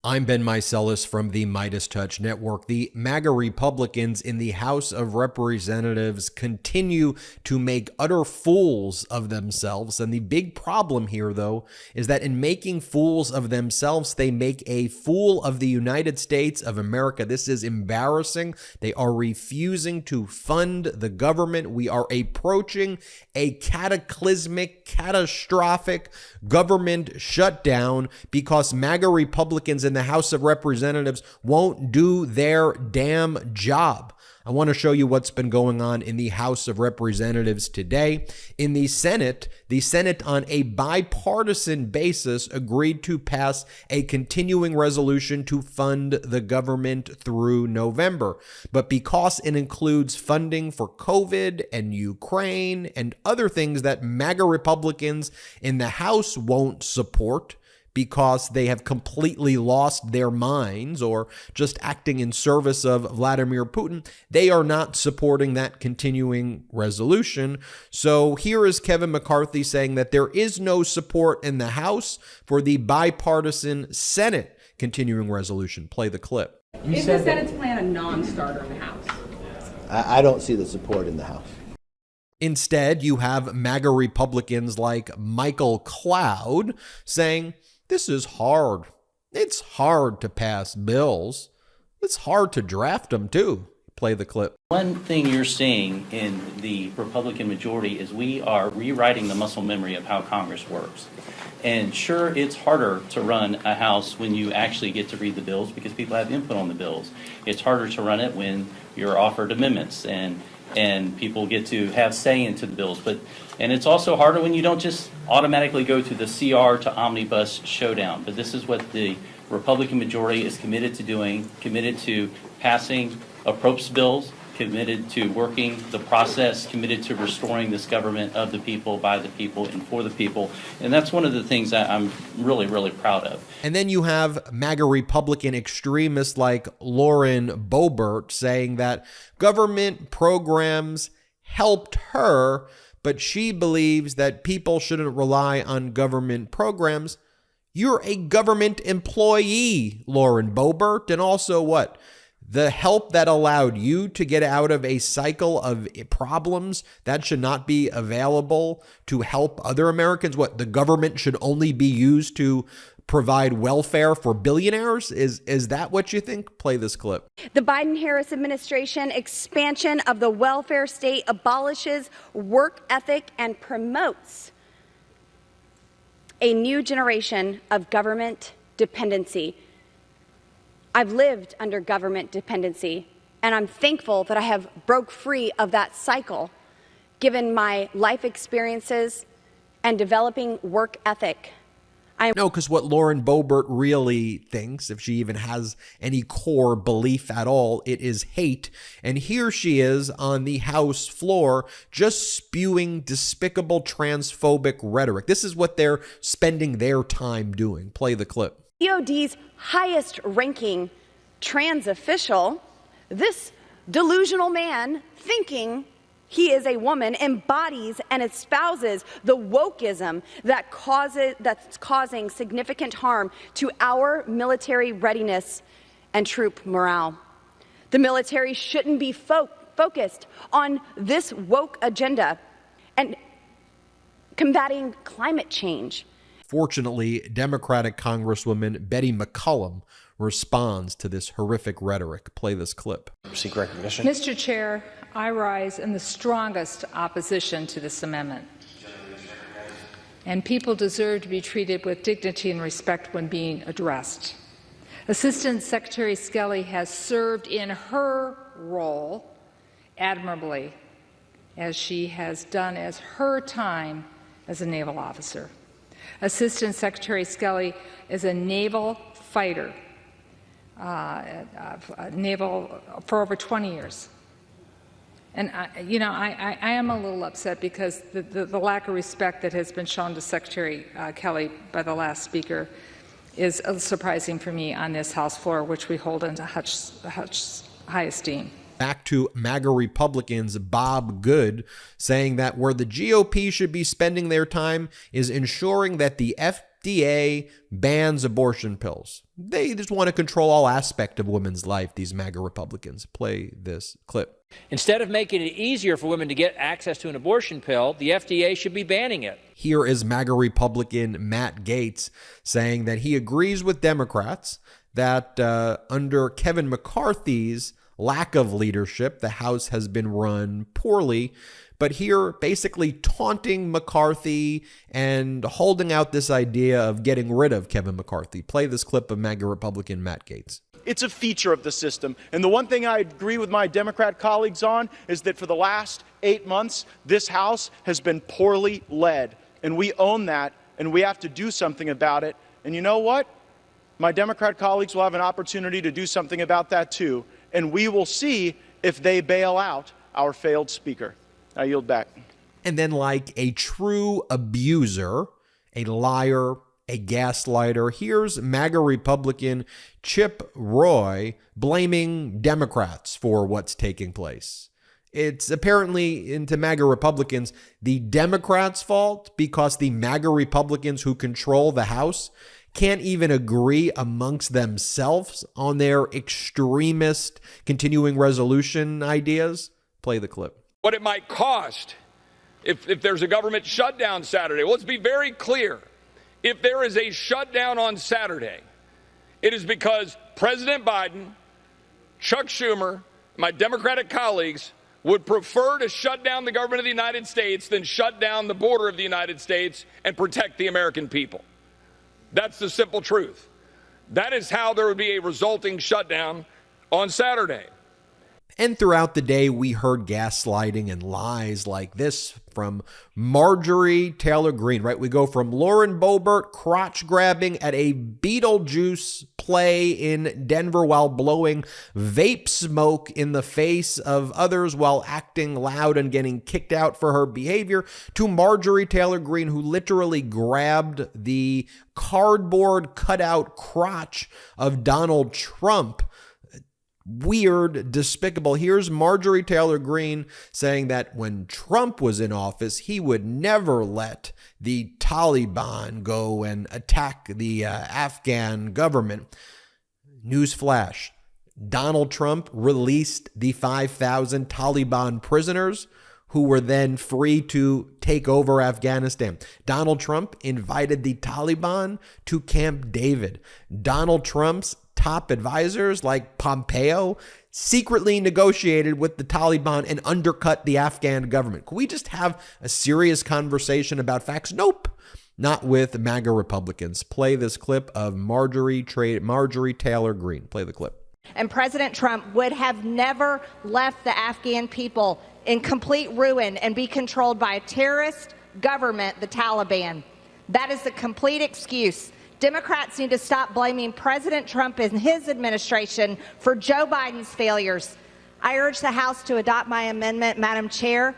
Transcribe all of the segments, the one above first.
I'm Ben Meiselas from the MeidasTouch Network. The MAGA Republicans in the House of Representatives continue to make utter fools of themselves. And the big problem here, though, is that in making fools of themselves, they make a fool of the United States of America. This is embarrassing. They are refusing to fund the government. We are approaching a cataclysmic, catastrophic government shutdown because MAGA Republicans in the House of Representatives won't do their damn job. I want to show you what's been going on in the House of Representatives today. In the Senate on a bipartisan basis agreed to pass a continuing resolution to fund the government through November. But because it includes funding for COVID and Ukraine and other things that MAGA Republicans in the House won't support, because they have completely lost their minds or just acting in service of Vladimir Putin, they are not supporting that continuing resolution. So here is Kevin McCarthy saying that there is no support in the House for the bipartisan Senate continuing resolution. Play the clip. Is the Senate's plan a non-starter in the House? I don't see the support in the House. Instead, you have MAGA Republicans like Michael Cloud saying, this is hard. It's hard to pass bills. It's hard to draft them, too. Play the clip. One thing you're seeing in the Republican majority is we are rewriting the muscle memory of how Congress works. And sure, it's harder to run a House when you actually get to read the bills because people have input on the bills. It's harder to run it when you're offered amendments and people get to have say into the bills. And it's also harder when you don't just automatically go to the CR to omnibus showdown. But this is what the Republican majority is committed to doing, committed to passing appropriate bills, committed to working the process, committed to restoring this government of the people, by the people, and for the people. And that's one of the things that I'm really, really proud of. And then you have MAGA Republican extremists like Lauren Boebert saying that government programs helped her, but she believes that people shouldn't rely on government programs. You're a government employee, Lauren Boebert, and also what? The help that allowed you to get out of a cycle of problems, that should not be available to help other Americans. What, the government should only be used to provide welfare for billionaires? Is that what you think? Play this clip. The Biden-Harris administration expansion of the welfare state abolishes work ethic and promotes a new generation of government dependency. I've lived under government dependency, and I'm thankful that I have broke free of that cycle, given my life experiences and developing work ethic. No, because what Lauren Boebert really thinks, if she even has any core belief at all, it is hate. And here she is on the House floor just spewing despicable transphobic rhetoric. This is what they're spending their time doing. Play the clip. DOD's highest ranking trans official, this delusional man thinking he is a woman, embodies and espouses the wokeism that's causing significant harm to our military readiness and troop morale. The military shouldn't be focused on this woke agenda and combating climate change. Fortunately, Democratic Congresswoman Betty McCollum responds to this horrific rhetoric. Play this clip. Seek recognition. Mr. Chair, I rise in the strongest opposition to this amendment. And people deserve to be treated with dignity and respect when being addressed. Assistant Secretary Skelly has served in her role admirably, as she has done as her time as a naval officer. Assistant Secretary Skelly is a naval fighter, naval for over 20 years. And, I am a little upset because the lack of respect that has been shown to Secretary Kelly by the last speaker is surprising for me on this House floor, which we hold in high esteem. Back to MAGA Republicans, Bob Good, saying that where the GOP should be spending their time is ensuring that the FDA bans abortion pills. They just want to control all aspect of women's life, these MAGA Republicans. Play this clip. Instead of making it easier for women to get access to an abortion pill, the FDA should be banning it. Here is MAGA Republican Matt Gaetz saying that he agrees with Democrats that under Kevin McCarthy's lack of leadership, the House has been run poorly. But here, basically taunting McCarthy and holding out this idea of getting rid of Kevin McCarthy. Play this clip of MAGA Republican Matt Gaetz. It's a feature of the system. And the one thing I agree with my Democrat colleagues on is that for the last 8 months, this House has been poorly led. And we own that, and we have to do something about it. And you know what? My Democrat colleagues will have an opportunity to do something about that too. And we will see if they bail out our failed speaker. I yield back. And then, like a true abuser, a liar, a gaslighter, here's MAGA Republican Chip Roy blaming Democrats for what's taking place. It's apparently, into MAGA Republicans, the Democrats' fault because the MAGA Republicans who control the House can't even agree amongst themselves on their extremist continuing resolution ideas. Play the clip. What it might cost if there's a government shutdown Saturday. Well, let's be very clear. If there is a shutdown on Saturday, it is because President Biden, Chuck Schumer, my Democratic colleagues would prefer to shut down the government of the United States than shut down the border of the United States and protect the American people. That's the simple truth. That is how there would be a resulting shutdown on Saturday. And throughout the day, we heard gaslighting and lies like this from Marjorie Taylor Greene, right? We go from Lauren Boebert crotch grabbing at a Beetlejuice play in Denver while blowing vape smoke in the face of others while acting loud and getting kicked out for her behavior, to Marjorie Taylor Greene, who literally grabbed the cardboard cutout crotch of Donald Trump. Weird, despicable. Here's Marjorie Taylor Greene saying that when Trump was in office, he would never let the Taliban go and attack the Afghan government. Newsflash: Donald Trump released the 5,000 Taliban prisoners who were then free to take over Afghanistan. Donald Trump invited the Taliban to Camp David. Donald Trump's top advisors like Pompeo secretly negotiated with the Taliban and undercut the Afghan government. Can we just have a serious conversation about facts? Nope. Not with MAGA Republicans. Play this clip of Marjorie Taylor Greene. Play the clip. And President Trump would have never left the Afghan people in complete ruin and be controlled by a terrorist government, the Taliban. That is a complete excuse. Democrats need to stop blaming President Trump and his administration for Joe Biden's failures. I urge the House to adopt my amendment, Madam Chair,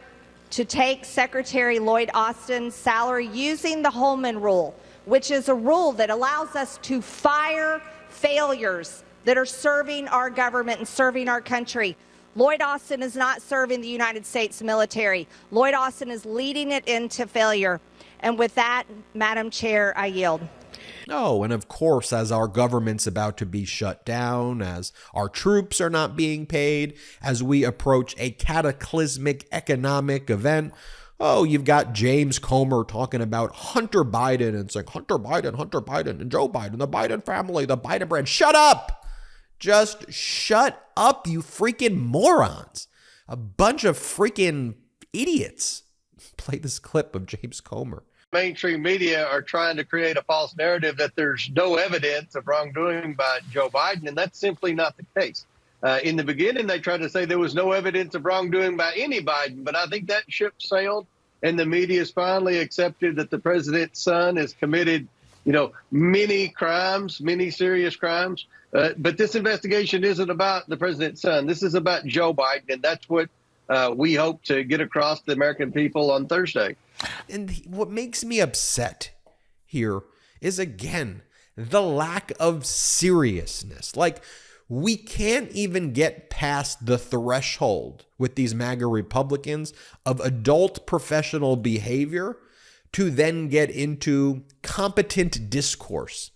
to take Secretary Lloyd Austin's salary using the Holman Rule, which is a rule that allows us to fire failures that are serving our government and serving our country. Lloyd Austin is not serving the United States military. Lloyd Austin is leading it into failure. And with that, Madam Chair, I yield. Oh, and of course, as our government's about to be shut down, as our troops are not being paid, as we approach a cataclysmic economic event, oh, you've got James Comer talking about Hunter Biden and saying, Hunter Biden, and Joe Biden, the Biden family, the Biden brand. Shut up! Just shut up, you freaking morons. A bunch of freaking idiots. Play this clip of James Comer. Mainstream media are trying to create a false narrative that there's no evidence of wrongdoing by Joe Biden, and that's simply not the case. In the beginning, they tried to say there was no evidence of wrongdoing by any Biden, but I think that ship sailed, and the media has finally accepted that the president's son has committed, many crimes, many serious crimes. But this investigation isn't about the president's son. This is about Joe Biden, and that's what we hope to get across to the American people on Thursday. And what makes me upset here is, again, the lack of seriousness. Like, we can't even get past the threshold with these MAGA Republicans of adult professional behavior to then get into competent discourse.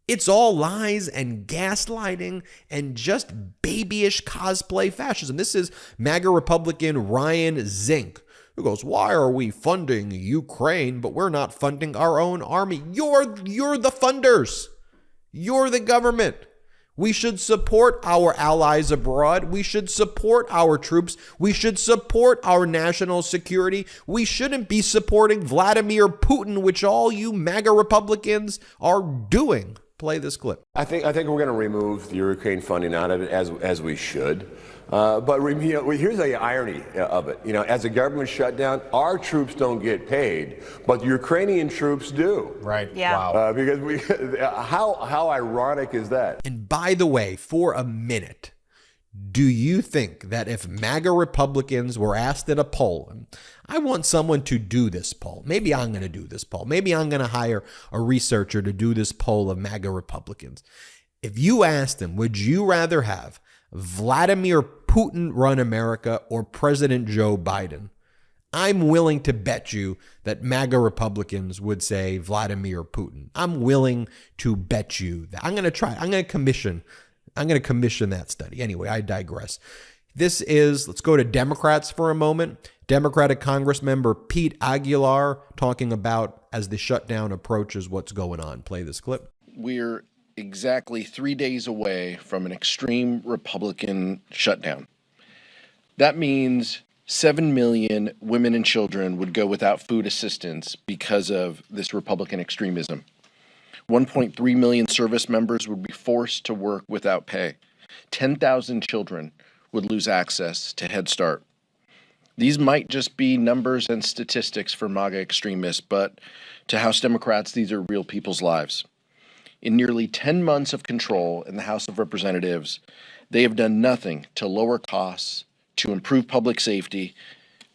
It's all lies and gaslighting and just babyish cosplay fascism. This is MAGA Republican Ryan Zink, who goes, why are we funding Ukraine, but we're not funding our own army? You're the funders. You're the government. We should support our allies abroad. We should support our troops. We should support our national security. We shouldn't be supporting Vladimir Putin, which all you MAGA Republicans are doing. Play this clip. I think we're going to remove the Ukraine funding out of it, as we should. But here's the irony of it. As a government shutdown, our troops don't get paid, but the Ukrainian troops do. Right. Yeah. Wow. Because how ironic is that? And by the way, for a minute, do you think that if MAGA Republicans were asked in a poll, and I want someone to do this poll, maybe I'm going to do this poll, maybe I'm going to hire a researcher to do this poll of MAGA Republicans. If you asked them, would you rather have Vladimir Putin run America or President Joe Biden? I'm willing to bet you that MAGA Republicans would say Vladimir Putin. I'm willing to bet you that. I'm going to try. I'm going to commission that study. Anyway, I digress. Let's go to Democrats for a moment. Democratic Congress member Pete Aguilar talking about as the shutdown approaches what's going on. Play this clip. We're exactly 3 days away from an extreme Republican shutdown. That means 7 million women and children would go without food assistance because of this Republican extremism. 1.3 million service members would be forced to work without pay. 10,000 children would lose access to Head Start. These might just be numbers and statistics for MAGA extremists, but to House Democrats, these are real people's lives. In nearly 10 months of control in the House of Representatives, they have done nothing to lower costs, to improve public safety,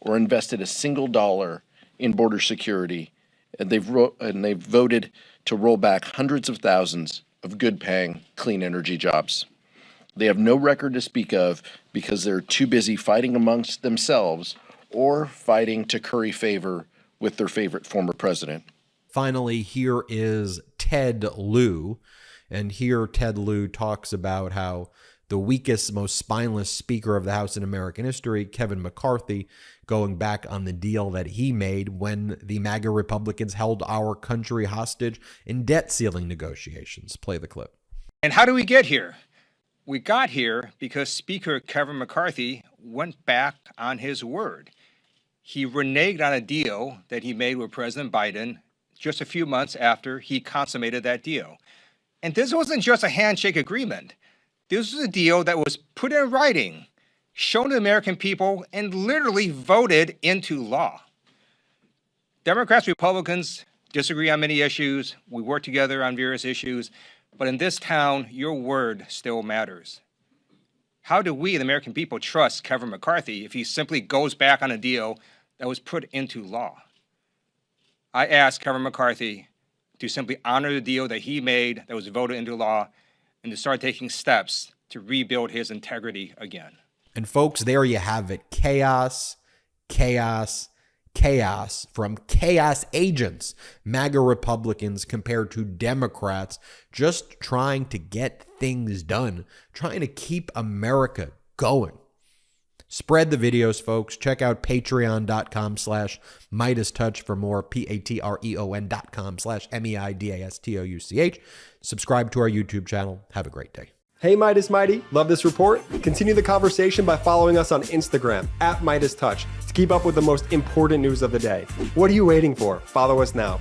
or invested a single dollar in border security, and they've voted to roll back hundreds of thousands of good-paying, clean energy jobs. They have no record to speak of because they're too busy fighting amongst themselves or fighting to curry favor with their favorite former president. Finally, here is Ted Lieu, and here Ted Lieu talks about how the weakest, most spineless Speaker of the House in American history, Kevin McCarthy, going back on the deal that he made when the MAGA Republicans held our country hostage in debt ceiling negotiations. Play the clip. And how do we get here? We got here because Speaker Kevin McCarthy went back on his word. He reneged on a deal that he made with President Biden just a few months after he consummated that deal. And this wasn't just a handshake agreement. This was a deal that was put in writing, shown to the American people, and literally voted into law. Democrats, Republicans disagree on many issues. We work together on various issues. But in this town, your word still matters. How do we, the American people, trust Kevin McCarthy if he simply goes back on a deal that was put into law? I ask Kevin McCarthy to simply honor the deal that he made that was voted into law and to start taking steps to rebuild his integrity again. And folks, there you have it. Chaos, chaos, chaos from chaos agents, MAGA Republicans compared to Democrats, just trying to get things done, trying to keep America going. Spread the videos, folks. Check out patreon.com/MeidasTouch for more, patreon.com/MEIDASTOUCH. Subscribe to our YouTube channel. Have a great day. Hey Meidas Mighty, love this report? Continue the conversation by following us on Instagram @MeidasTouch to keep up with the most important news of the day. What are you waiting for? Follow us now.